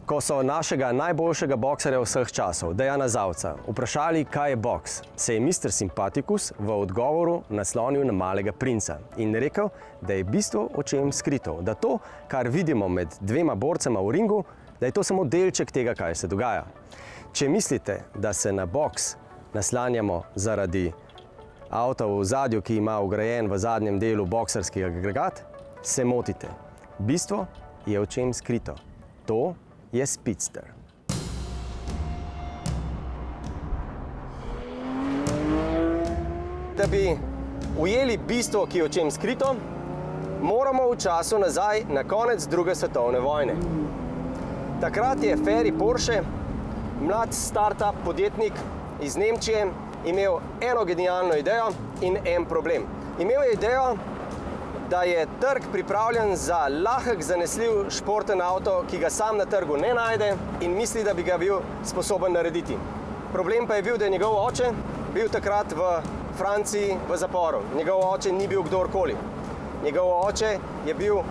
ko so našega najboljšega boksarja vseh časov, Dejana Zavca, vprašali, kaj je boks, se je Mr. Sympathicus v odgovoru naslonil na Malega princa in rekel, da je bistvo očem skrito, da to, kar vidimo med dvema borcema v ringu, da je to samo delček tega, kaj se dogaja. Če mislite, da se na boks naslanjamo zaradi avta v ozadju, ki ima vgrajen v zadnjem delu boksarski agregat, se motite. Bistvo je očem skrito. To je Speedster. Da bi ujeli bistvo, ki je očem skrito, moramo v času nazaj na konec druge svetovne vojne. Takrat je Ferry Porsche, mlad start-up podjetnik iz Nemčije, imel eno genialno idejo in en problem. Imel je idejo, da je trg pripravljen za lahek, zanesljiv športen avto, ki ga sam na trgu ne najde in misli, da bi ga bil sposoben narediti. Problem pa je bil, da je njegov oče bil takrat v Franciji v zaporu. Njegov oče ni bil kdorkoli. Njegov oče je bil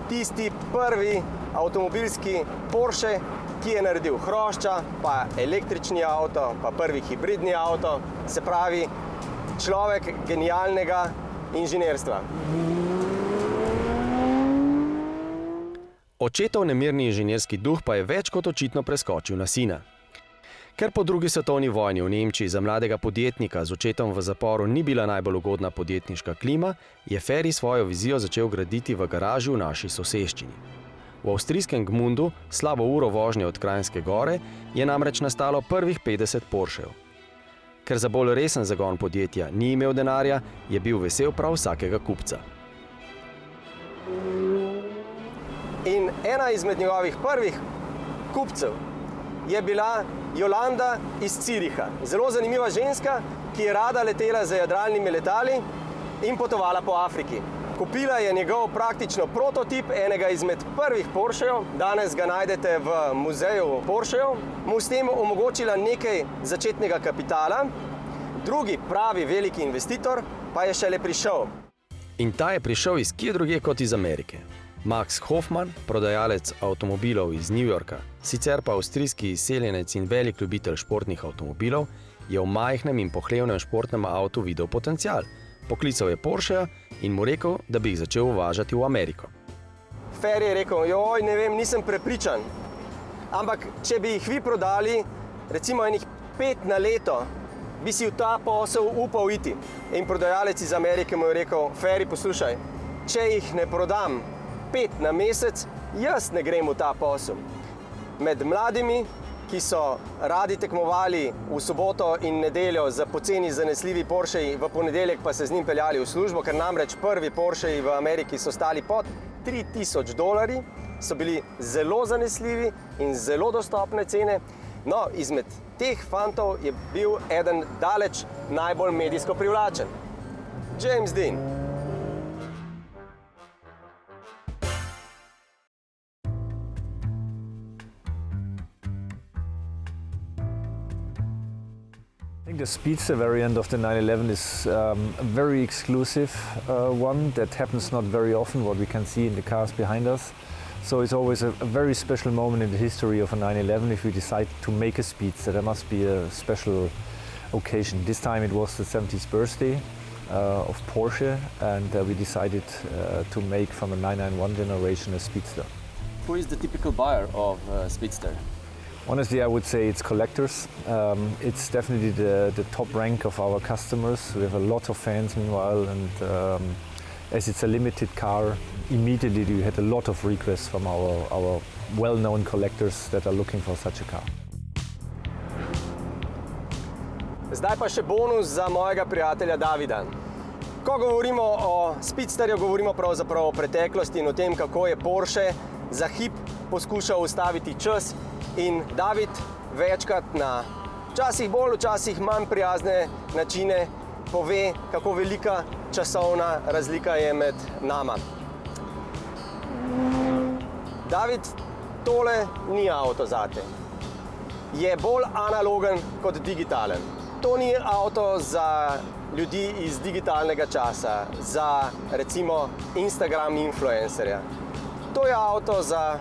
tisti prvi avtomobilski Porsche, ki je naredil hrošča, pa električni avto, pa prvi hibridni avto, se pravi človek genialnega inženirstva. Očetov nemirni inženirski duh pa je več kot očitno preskočil na sina. Ker po drugi svetovni vojni v Nemčiji za mladega podjetnika z očetom v zaporu ni bila najbolj ugodna podjetniška klima, je Ferry svojo vizijo začel graditi v garaži v naši soseščini. V avstrijskem Gmundu, slabo uro vožnje od Kranjske Gore, je namreč nastalo prvih 50 Porschejev. Ker za bolj resen zagon podjetja ni imel denarja, je bil vesel prav vsakega kupca. In ena izmed njegovih prvih kupcev je bila Jolanda iz Züricha. Zelo zanimiva ženska, ki je rada letela z jadralnimi letali in potovala po Afriki. Kupila je njegov praktično prototip enega izmed prvih Porschejev, danes ga najdete v muzeju Porschejev, mu s tem omogočila nekaj začetnega kapitala, drugi pravi veliki investitor pa je šele prišel. In ta je prišel iz kje drugje kot iz Amerike. Max Hoffman, prodajalec avtomobilov iz New Yorka, sicer pa avstrijski izseljenec in velik ljubitelj športnih avtomobilov, je v majhnem in pohlevnem športnem avtu videl potencial. Poklical je Porscheja in mu rekel, da bi jih začel uvažati v Ameriko. Ferry je rekel, joj, ne vem, nisem prepričan, ampak če bi jih vi prodali, recimo enih 5 na leto, bi si v ta posel upal iti. In prodajalec iz Amerike mu je rekel, Ferry, poslušaj, če jih ne prodam 5 na mesec, jaz ne grem v ta posel. Med mladimi, ki so radi tekmovali v soboto in nedeljo za poceni zanesljivi Porscheji, v ponedeljek pa se z njim peljali v službo, ker namreč prvi Porscheji v Ameriki so stali pod $3000, so bili zelo zanesljivi in zelo dostopne cene. No, izmed teh fantov je bil eden daleč najbolj medijsko privlačen. James Dean. I think the Speedster variant of the 911 is a very exclusive one that happens not very often, what we can see in the cars behind us. So it's always a very special moment in the history of a 911 if we decide to make a Speedster. There must be a special occasion. This time it was the 70th birthday of Porsche, and we decided to make from a 991 generation a Speedster. Who is the typical buyer of Speedster? Honestly, I would say it's collectors. It's definitely the top rank of our customers. We have a lot of fans meanwhile, and as it's a limited car, immediately we had a lot of requests from our well-known collectors that are looking for such a car. Zdaj pa še bonus za mojega prijatelja Davida. Ko govorimo o Speedsterju, govorimo pravzaprav o preteklosti in o tem, kako je Porsche za hip poskušal ustaviti čas. In David večkrat na včasih bolj, včasih manj prijazne načine pove, kako velika časovna razlika je med nama. David, tole ni avto zate. Je bolj analogen kot digitalen. To ni avto za ljudi iz digitalnega časa, za recimo Instagram influencerja. To je avto za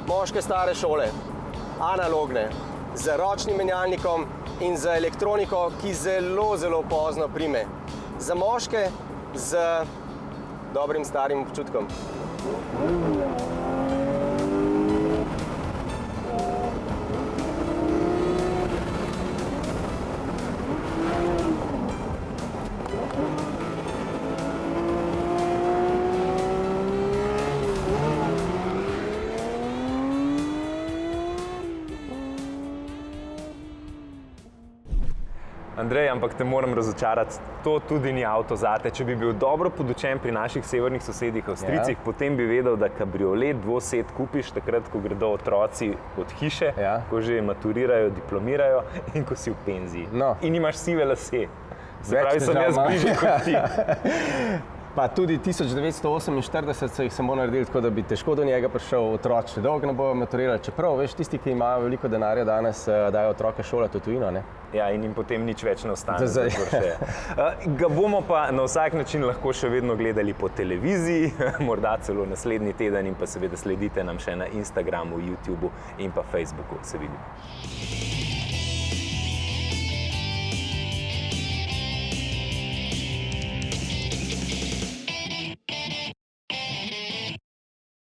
moške stare šole. analogne, z ročnim menjalnikom in z elektroniko, ki zelo, zelo pozno prime. Za moške z dobrim starim občutkom. Andrej, ampak te moram razočarati, to tudi ni avto zate. Če bi bil dobro podučen pri naših severnih sosedih Avstrijcih, potem bi vedel, da kabriolet dvosed kupiš takrat, ko gredo otroci od hiše, ko že maturirajo, diplomirajo in ko si v penziji. In imaš sive lase. Se pravi, sem jaz bližje kot ti. Pa tudi 1948 so jih samo naredili tako, da bi težko do njega prišel otroč. Dolgo ne bojo maturirali, čeprav, veš, tisti, ki imajo veliko denarja danes, dajo otroke šolati v tujino, ne? Ja, in jim potem nič več ne ostane. Ga bomo pa na vsak način lahko še vedno gledali po televiziji, morda celo naslednji teden, in pa seveda sledite nam še na Instagramu, YouTubeu in pa Facebooku. Se vidimo.